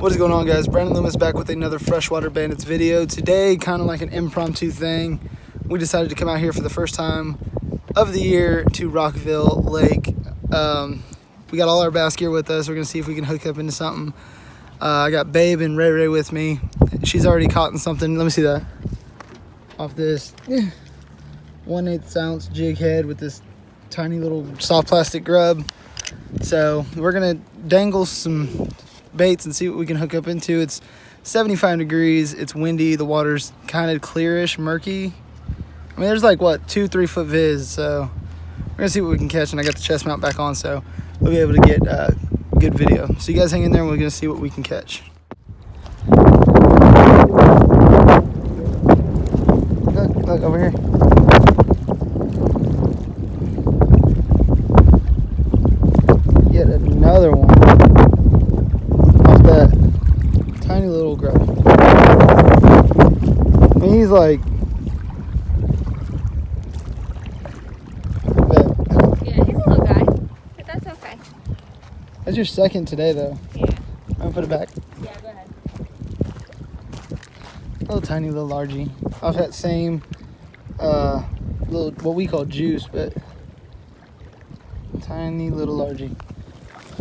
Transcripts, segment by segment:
What is going on, guys? Brandon Loomis back with another Freshwater Bandits video. Today, kind of like an impromptu thing, we decided to come out here for the first time of the year to Rockville Lake. We got all our bass gear with us. We're going to see if we can hook up into something. I got Babe and Ray Ray with me. She's already caught in something. Let me see that. Off this 1/8 ounce jig head with this tiny little soft plastic grub. So we're going to dangle some baits and see what we can hook up into. It's 75 degrees, it's windy, the water's kind of clearish, murky. I mean, there's like what, 2-3 foot viz, so we're gonna see what we can catch. And I got the chest mount back on, so we'll be able to get good video. So you guys hang in there and we're gonna see what we can catch. Look over here. Get another one off that tiny little grub. I mean, he's like, yeah, he's a little guy, but that's okay. That's your second today, though. Yeah. I'm gonna put it back. Yeah, go ahead. Little tiny little largie off that same little, what we call juice, but tiny little largie.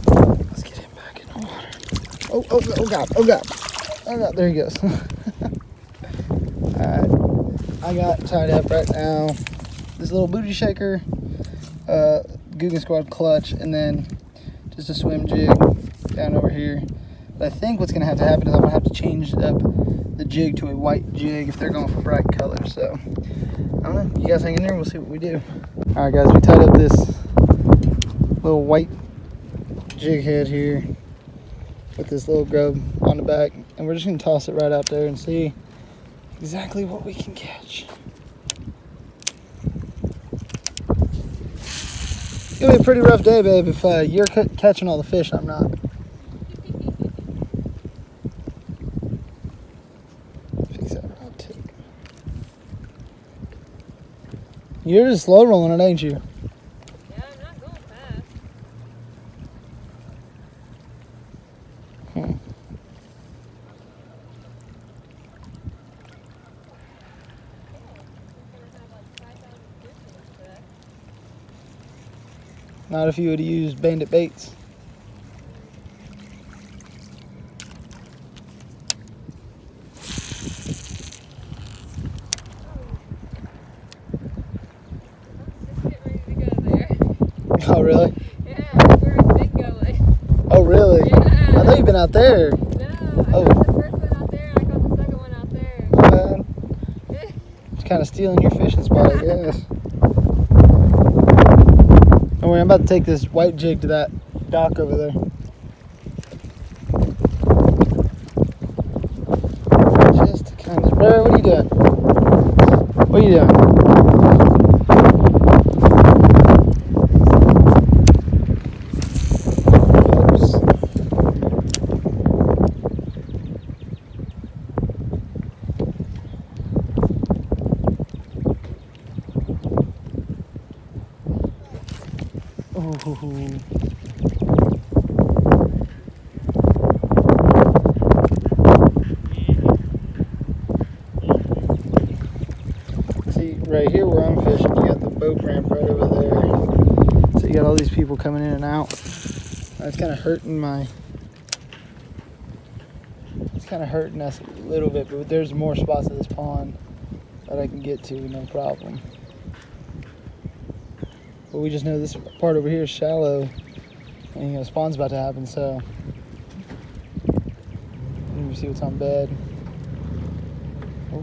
Let's get him back in the water. Oh God, there he goes. Alright, I got tied up right now. This little booty shaker, Guggen Squad clutch, and then just a swim jig down over here. But I think what's gonna have to happen is I'm gonna have to change up the jig to a white jig if they're going for bright colors. So, I don't know, you guys hang in there and we'll see what we do. Alright guys, we tied up this little white jig head here with this little grub on the back, and we're just gonna toss it right out there and see exactly what we can catch. It's gonna be a pretty rough day, babe, if you're catching all the fish, I'm not. Fix that rod tip. You're just slow rolling it, ain't you? Not if you would have used Bandit baits. Oh, really? Yeah, we're in Big Gully. Oh, really? Yeah. I thought you'd been out there. No, I caught the first one out there, and I caught the second one out there. It's kind of stealing your fishing spot, I guess. Don't worry, I'm about to take this white jig to that dock over there. Just to kind of... Barry, what are you doing? What are you doing? Ooh. See, right here where I'm fishing, you got the boat ramp right over there. So you got all these people coming in and out. That's kind of hurting my... It's kind of hurting us a little bit, but there's more spots of this pond that I can get to, no problem. But we just know this part over here is shallow, and you know, spawn's about to happen, so let me see what's on bed. Oh.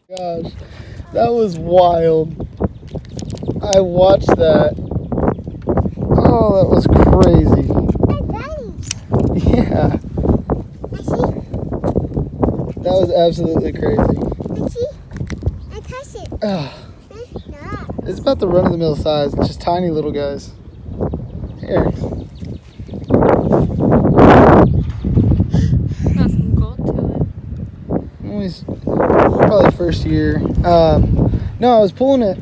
Gosh, that was wild. I watched that. Oh, that was crazy. Yeah. That was absolutely crazy. I touched it. Oh, it's about the run-of-the-mill size. It's just tiny little guys. Here. Got some gold to it. Always, probably first year. No, I was pulling it.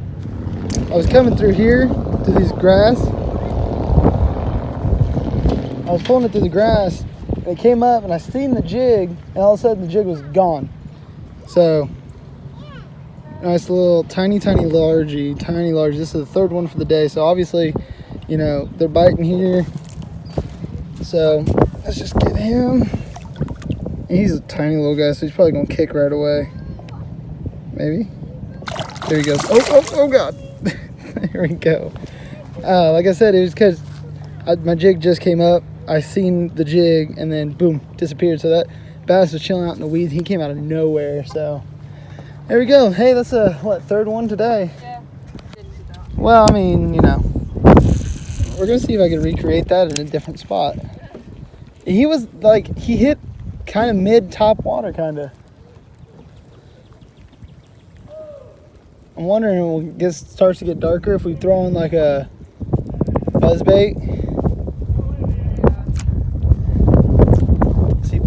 I was coming through here through these grass. I was pulling it through the grass, and it came up, and I seen the jig, and all of a sudden the jig was gone. So, nice little tiny largy. This is the third one for the day. So obviously, you know, they're biting here. So let's just get him. He's a tiny little guy, so he's probably gonna kick right away. Maybe. There he goes. Oh God. There we go. Like I said, it was because my jig just came up. I seen the jig and then boom, disappeared. So that bass was chilling out in the weeds. He came out of nowhere. So there we go. Hey, that's a third one today. Yeah. Didn't do that. Well, I mean, you know, we're gonna see if I can recreate that in a different spot. He was like, he hit kind of mid top water, kind of. I'm wondering when it starts to get darker if we throw in like a buzz bait. See,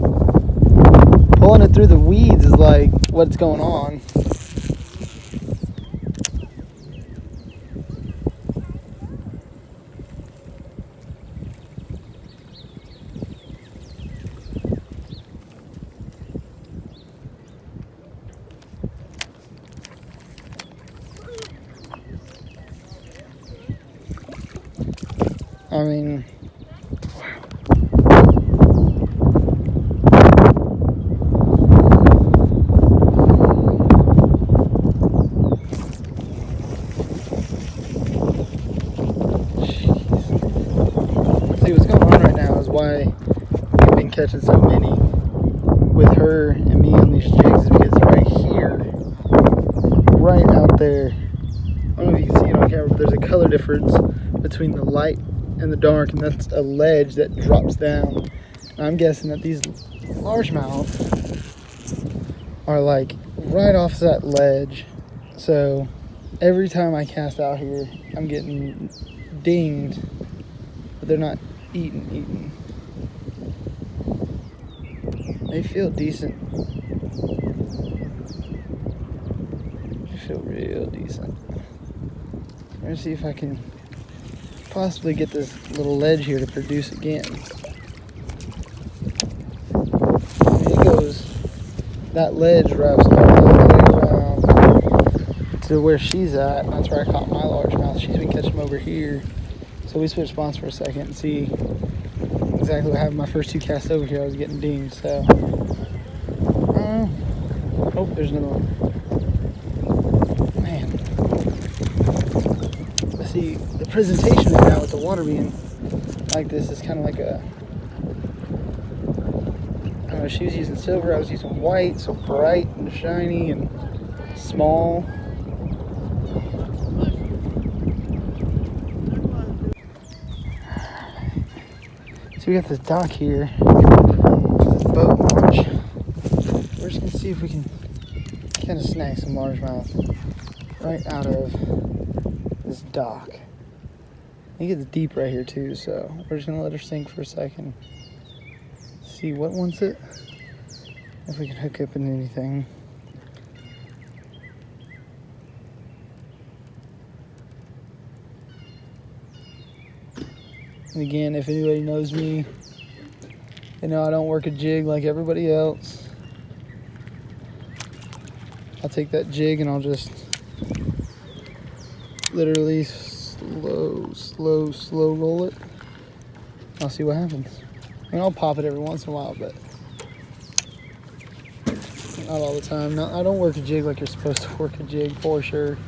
pulling it through the weeds is like what's going on. I mean, see what's going on right now is why we've been catching so many with her and me on these jigs is because right here, right out there, I don't know if you can see it on camera, but there's a color difference between the light and the dark, and that's a ledge that drops down. And I'm guessing that these largemouth are like right off that ledge. So every time I cast out here, I'm getting dinged, but they're not eating. They feel decent. They feel real decent. I'm gonna see if I can possibly get this little ledge here to produce again. It goes, that ledge wraps all the way around to where she's at. That's where I caught my largemouth. She's been catching them over here. So we switched spots for a second and see exactly what happened. My first two casts over here, I was getting dinged. So, oh, there's another one. Man. See, the presentation right now with the water being like this is kind of like a, I don't know, she was using silver, I was using white, so bright and shiny and small. So we got this dock here, this boat launch. We're just gonna see if we can kind of snag some largemouth right out of this dock. I think it's deep right here too, so we're just gonna let her sink for a second. See what wants it. If we can hook up in anything. And again, if anybody knows me, they know I don't work a jig like everybody else. I'll take that jig and I'll just literally slow roll it. I'll see what happens. I mean, I'll pop it every once in a while, but not all the time. No, I don't work a jig like you're supposed to work a jig, for sure.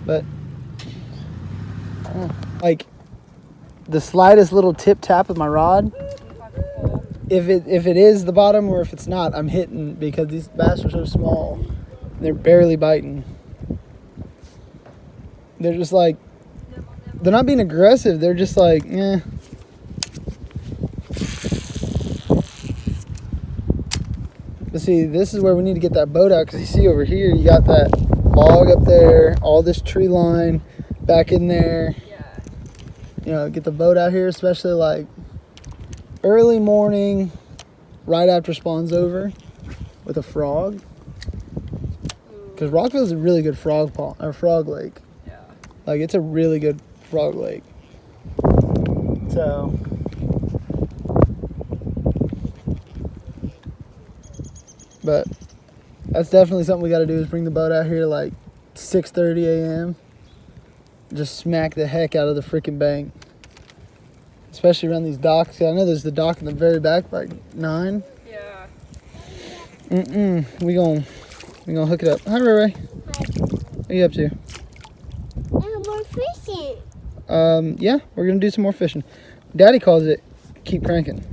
But I don't know, like the slightest little tip tap of my rod, if it is the bottom or if it's not, I'm hitting, because these bass are so small. They're barely biting. They're just like they're not being aggressive. They're just like, eh. But see, this is where we need to get that boat out, because you see over here, you got that log up there, all this tree line back in there. Yeah. You know, get the boat out here, especially like early morning, right after spawn's over, with a frog. Because Rockville is a really good frog pond, or frog lake. Yeah. Like, it's a really good frog lake. So, but that's definitely something we got to do, is bring the boat out here like 6:30 a.m. Just smack the heck out of the freaking bank. Especially around these docks. 'Cause I know there's the dock in the very back by 9. Yeah. We gonna hook it up. Hi, Ray Ray. What are you up to? And we're fishing. Yeah, we're gonna do some more fishing. Daddy calls it keep cranking.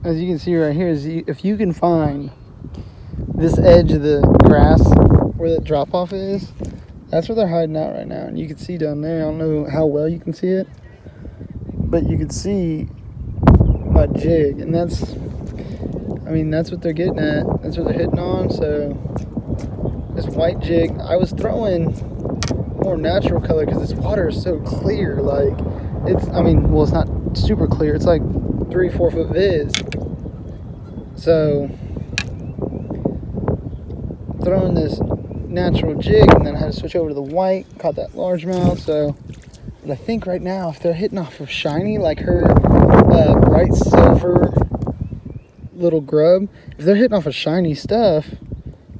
As you can see right here, is if you can find this edge of the grass where that drop off is, that's where they're hiding out right now. And you can see down there, I don't know how well you can see it, but you can see my jig, and that's what they're getting at. That's what they're hitting on. So this white jig, I was throwing more natural color because this water is so clear. Like, it's not super clear. It's like 3-4 foot viz. So throwing this natural jig, and then I had to switch over to the white. Caught that largemouth. So, but I think right now, if they're hitting off of shiny, like her bright silver little grub, if they're hitting off of shiny stuff,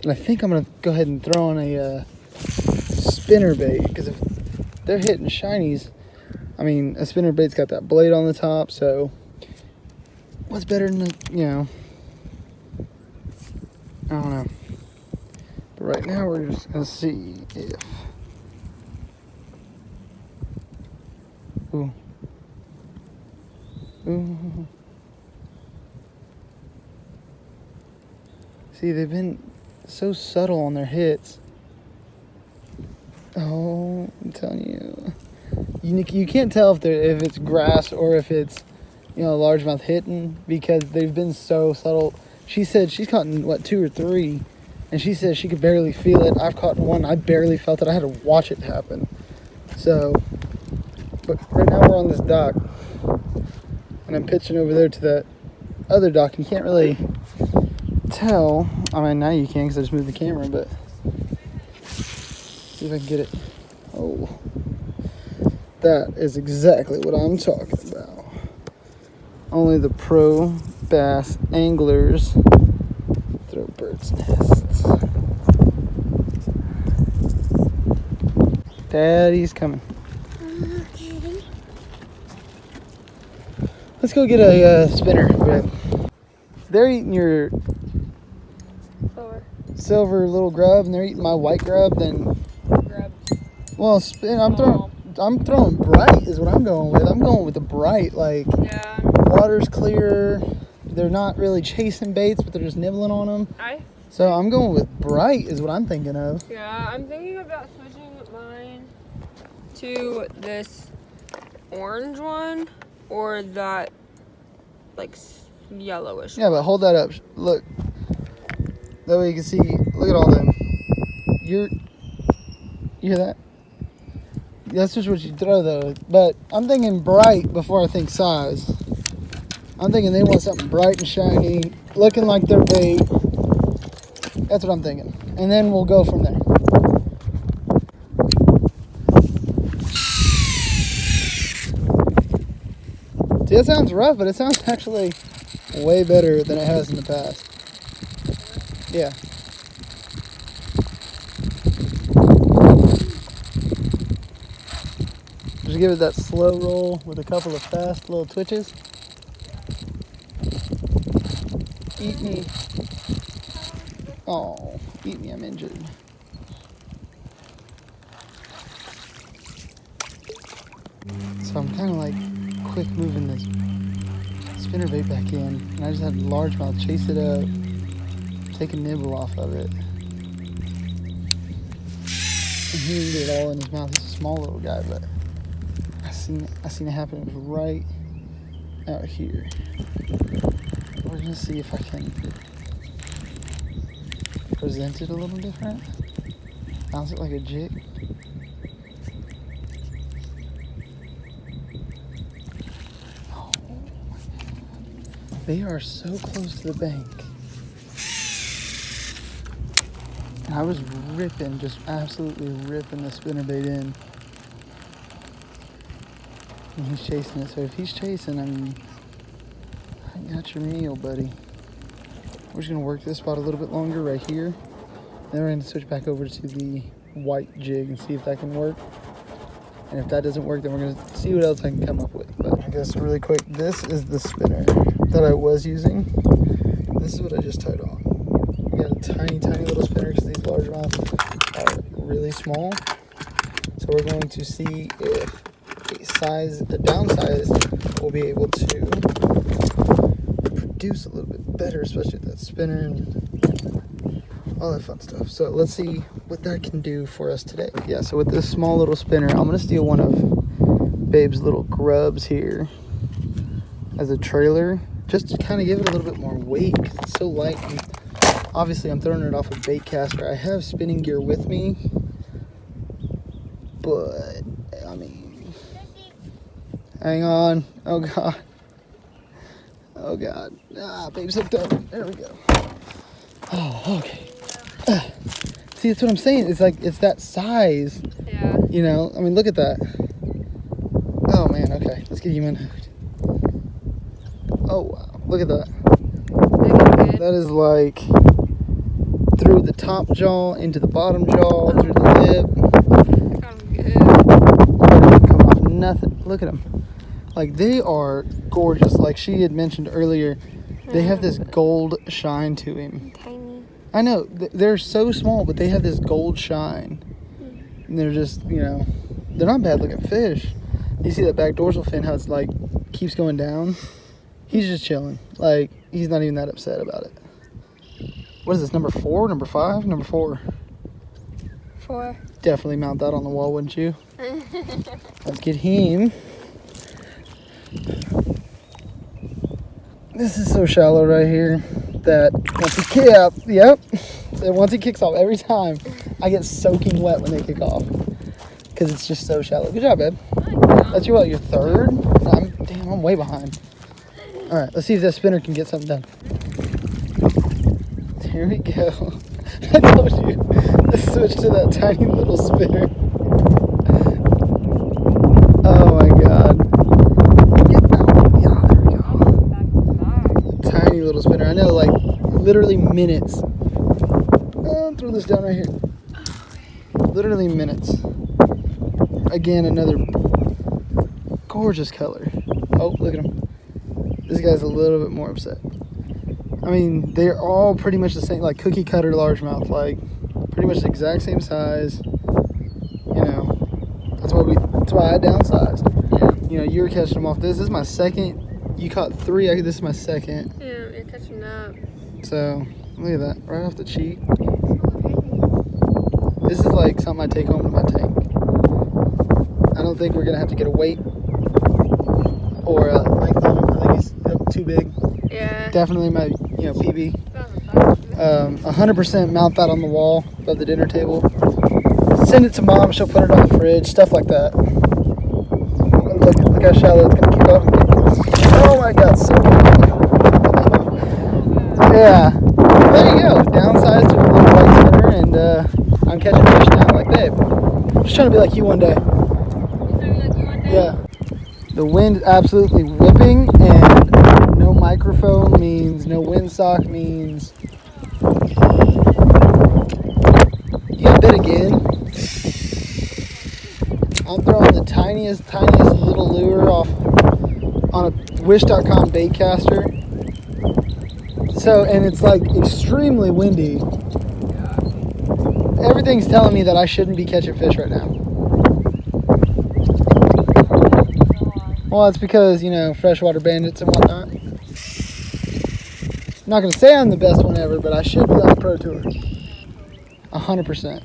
then I think I'm gonna go ahead and throw on a spinner bait, because if they're hitting shinies, a spinner bait's got that blade on the top, so what's better than I don't know. But right now we're just gonna see if ooh. See, they've been so subtle on their hits. Oh, I'm telling you. You can't tell if it's grass or if it's, largemouth hitting, because they've been so subtle. She said she's caught in, 2 or 3, and she said she could barely feel it. I've caught in one, I barely felt it. I had to watch it happen. So, but right now we're on this dock, and I'm pitching over there to that other dock. You can't really tell. Now you can, because I just moved the camera, but see if I can get it. Oh, that is exactly what I'm talking about. Only the pro bass anglers throw bird's nests. Daddy's coming. Okay. Let's go get a spinner, babe. They're eating your silver little grub, and they're eating my white grub. Then, well, I'm throwing bright is what I'm going with. I'm going with the bright. Like, Yeah. water's clear. They're not really chasing baits, but they're just nibbling on them. So I'm going with bright is what I'm thinking of. Yeah, I'm thinking about switching mine to this orange one or that like yellowish. Yeah, but hold that up. Look. That way you can see. Look at all them. You hear that? That's just what you throw though. But I'm thinking bright before I think size. I'm thinking they want something bright and shiny, looking like their bait. That's what I'm thinking. And then we'll go from there. See, that sounds rough, but it sounds actually way better than it has in the past. Yeah. Just give it that slow roll with a couple of fast little twitches. Eat me. Oh, eat me, I'm injured. So I'm kind of like quick moving this spinnerbait back in, and I just had largemouth chase it up, take a nibble off of it. And he didn't get it all in his mouth. He's a small little guy, but I seen it happen. It was right out here. We're gonna see if I can present it a little different. Bounce it like a jig. Oh my God. They are so close to the bank. And I was ripping, just absolutely ripping the spinnerbait in. And he's chasing it. So if he's chasing, I mean, I got your meal, buddy. We're just gonna work this spot a little bit longer right here. Then we're gonna switch back over to the white jig and see if that can work. And if that doesn't work, then we're gonna see what else I can come up with. But I guess really quick, this is the spinner that I was using. This is what I just tied on. We got a tiny, tiny little spinner because these largemouth are really small. So we're going to see if a downsize will be able to produce a little bit better, especially with that spinner and all that fun stuff. So let's see what that can do for us today. Yeah, so with this small little spinner, I'm gonna steal one of Babe's little grubs here as a trailer, just to kind of give it a little bit more weight because it's so light. And obviously I'm throwing it off a bait caster. I have spinning gear with me, but I mean, hang on. Oh God. Oh God. Ah, Babe's hooked up. There we go. Oh, okay. See, that's what I'm saying. It's like, it's that size. Yeah. You know, I mean, look at that. Oh man, okay. Let's get you in. Oh wow. Look at that. That is like through the top jaw, into the bottom jaw, through the lip. Come off nothing. Look at them. Like, they are gorgeous. Like she had mentioned earlier, they have this gold shine to him. Tiny. I know, they're so small, but they have this gold shine. And they're just, you know, they're not bad looking fish. You see that back dorsal fin, how it's like, keeps going down? He's just chilling. Like, he's not even that upset about it. What is this, number 4, number 5, number 4? 4. Definitely mount that on the wall, wouldn't you? Let's get him. This is so shallow right here that once he kicks off, every time I get soaking wet when they kick off because it's just so shallow. Good job, babe. That's your third? I'm way behind. All right, let's see if that spinner can get something done. There we go. I told you, let's switch to that tiny little spinner. Oh my God. Yeah, there we go. Tiny little spinner. I know, like literally minutes. Throw this down right here. Literally minutes. Again, another gorgeous color. Oh, look at him. This guy's a little bit more upset. I mean, they're all pretty much the same, like cookie cutter largemouth, like pretty much the exact same size. You know, that's why I downsized. Yeah. You know, you were catching them off. This is my second. You caught 3. This is my second. Yeah, you're catching up. So look at that, right off the cheek. This is like something I take home to my tank. I don't think we're gonna have to get a weight or a length on him. I think he's too big. Yeah. Definitely my, PB. 100% mount that on the wall above the dinner table. Send it to mom. She'll put it on the fridge. Stuff like that. Look how shallow it's gonna kick off. Oh my God, so yeah. There you go. Downsized to a little white spinner, and I'm catching fish now, like Babe. Just trying to be like you one day. Yeah. The wind is absolutely whipping, and no microphone means no windsock means you got bit again. I'm throwing the tiniest little lure off on a wish.com bait caster. So, and it's like extremely windy. Everything's telling me that I shouldn't be catching fish right now. Well, it's because, freshwater bandits and whatnot. I'm not going to say I'm the best one ever, but I should be on the Pro Tour. 100%.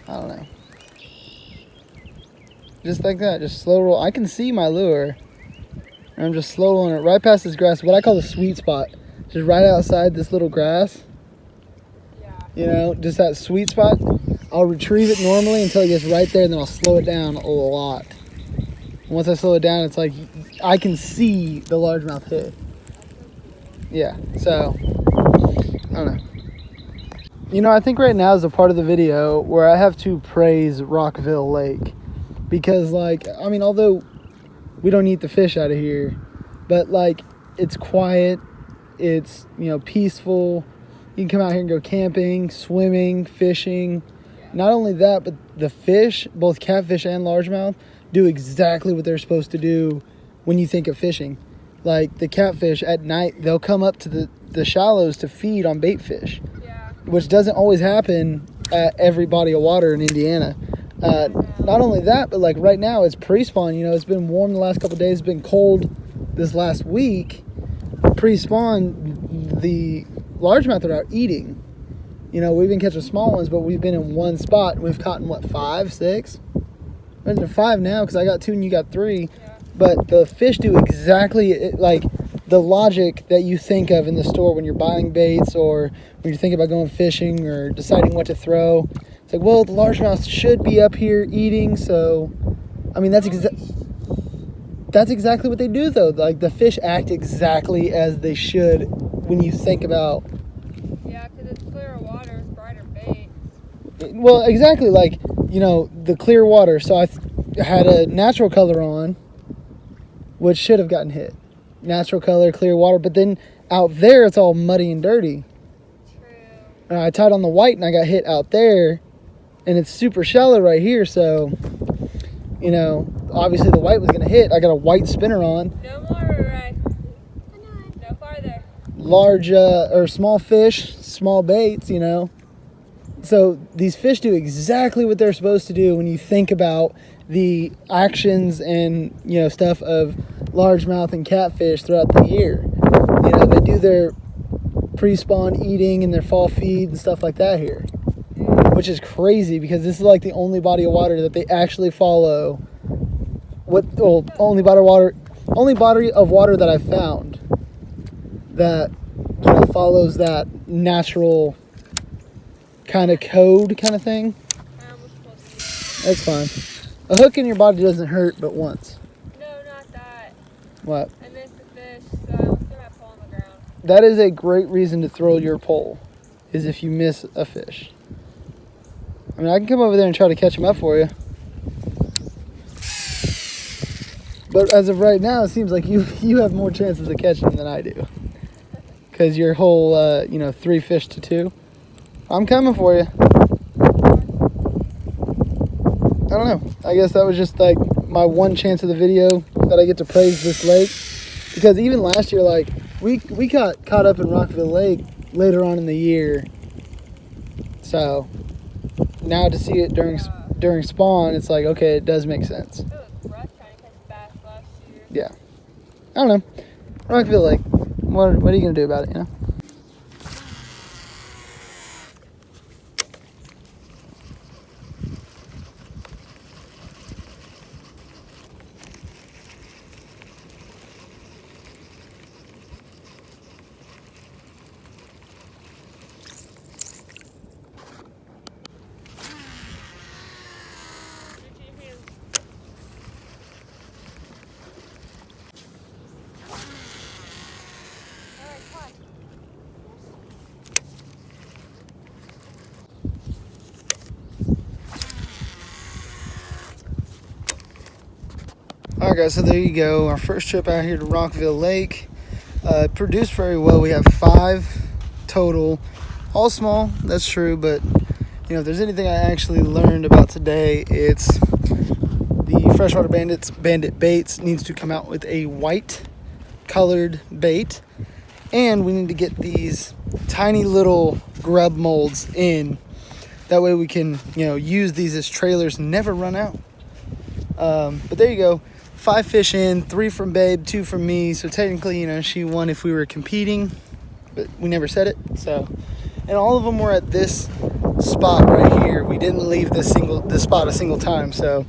I don't know. Just like that, just slow roll. I can see my lure. And I'm just slow rolling it right past this grass, what I call the sweet spot. Just right outside this little grass. Yeah. You know, just that sweet spot. I'll retrieve it normally until it gets right there, and then I'll slow it down a lot. Once I slow it down, it's like I can see the largemouth hit. Yeah, so I don't know. You know, I think right now is a part of the video where I have to praise Rockville Lake. Because, like, I mean, although we don't eat the fish out of here, but, like, it's quiet, it's, you know, peaceful. You can come out here and go camping, swimming, fishing. Not only that, but the fish, both catfish and largemouth, do exactly what they're supposed to do when you think of fishing. Like, the catfish at night, they'll come up to the shallows to feed on bait fish. Yeah. Which doesn't always happen at every body of water in Indiana. Not only that, but like right now it's pre-spawn. You know, it's been warm the last couple of days. It's been cold this last week. Pre-spawn, the largemouth are out eating. You know, we've been catching small ones, but we've been in one spot. We've caught in, what, 5, 6? We're into 5 now because I got 2 and you got 3. Yeah. But the fish do exactly like the logic that you think of in the store when you're buying baits or when you're thinking about going fishing or deciding what to throw. It's like, well, the largemouth should be up here eating, so I mean that's exactly what they do though. Like the fish act exactly as they should when you think about. Yeah, because it's clear water, it's brighter bait. Well, exactly, like, you know, the clear water. So I had a natural color on, which should have gotten hit. Natural color, clear water, but then out there it's all muddy and dirty. True. And I tied on the white and I got hit out there, and it's super shallow right here, so, you know, obviously the white was going to hit. I got a white spinner on. No more, Ray. No farther. Large or small fish, small baits, you know. So these fish do exactly what they're supposed to do when you think about the actions and, you know, stuff of largemouth and catfish throughout the year. You know, they do their pre-spawn eating and their fall feed and stuff like that here, which is crazy because this is like the only body of water that they actually follow. Only body of water that I've found that, you know, follows that natural kind of code kind of thing. That's fine. A hook in your body doesn't hurt but once. No, not that. What? I missed the fish, so I almost threw my pole on the ground. That is a great reason to throw your pole, is if you miss a fish. I mean, I can come over there and try to catch him up for you. But as of right now, it seems like you have more chances of catching him than I do. Because your whole, 3 fish to 2. I'm coming for you. I don't know. I guess that was just like my one chance of the video that I get to praise this lake. Because even last year, like, we got caught up in Rockville Lake later on in the year. So now to see it during spawn, it's like, okay, it does make sense. It was rough trying to catch bass last year. Yeah. I don't know. Rockville Lake. What are you going to do about it, you know? Alright guys, so there you go. Our first trip out here to Rockville Lake. Produced very well. We have 5 total. All small, that's true, but you know, if there's anything I actually learned about today, it's the Freshwater Bandit baits needs to come out with a white colored bait, and we need to get these tiny little grub molds in. That way we can, you know, use these as trailers and never run out. But there you go. 5 fish in, 3 from Babe, 2 from me. So technically, you know, she won if we were competing, but we never said it. So, and all of them were at this spot right here. We didn't leave this spot a single time. So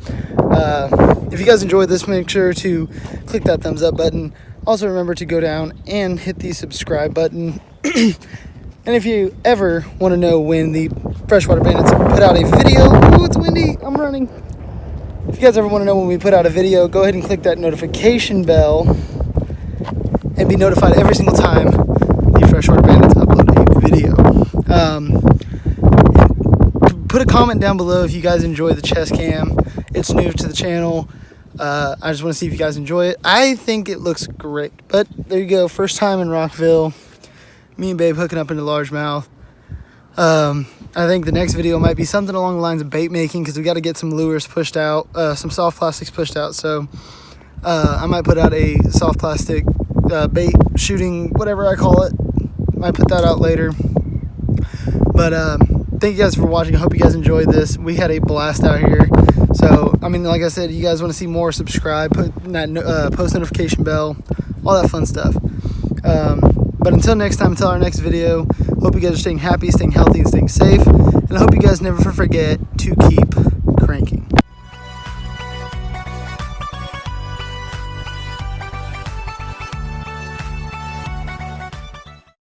if you guys enjoyed this, make sure to click that thumbs up button. Also remember to go down and hit the subscribe button. And if you ever want to know when the Freshwater Bandits put out a video, ooh, it's windy, I'm running. If you guys ever want to know when we put out a video, go ahead and click that notification bell and be notified every single time the Freshwater Bandits upload a video. Put a comment down below if you guys enjoy the chest cam. It's new to the channel. I just want to see if you guys enjoy it. I think it looks great. But there you go, first time in Rockville. Me and Babe hooking up into largemouth. I think the next video might be something along the lines of bait making, because we got to get some lures pushed out, some soft plastics pushed out. So I might put out a soft plastic bait shooting, whatever I call it. Might put that out later. But thank you guys for watching. I hope you guys enjoyed this. We had a blast out here. So, I mean, like I said, you guys want to see more, subscribe, put that post notification bell, all that fun stuff. But until next time, until our next video, hope you guys are staying happy, staying healthy, and staying safe. And I hope you guys never forget to keep cranking.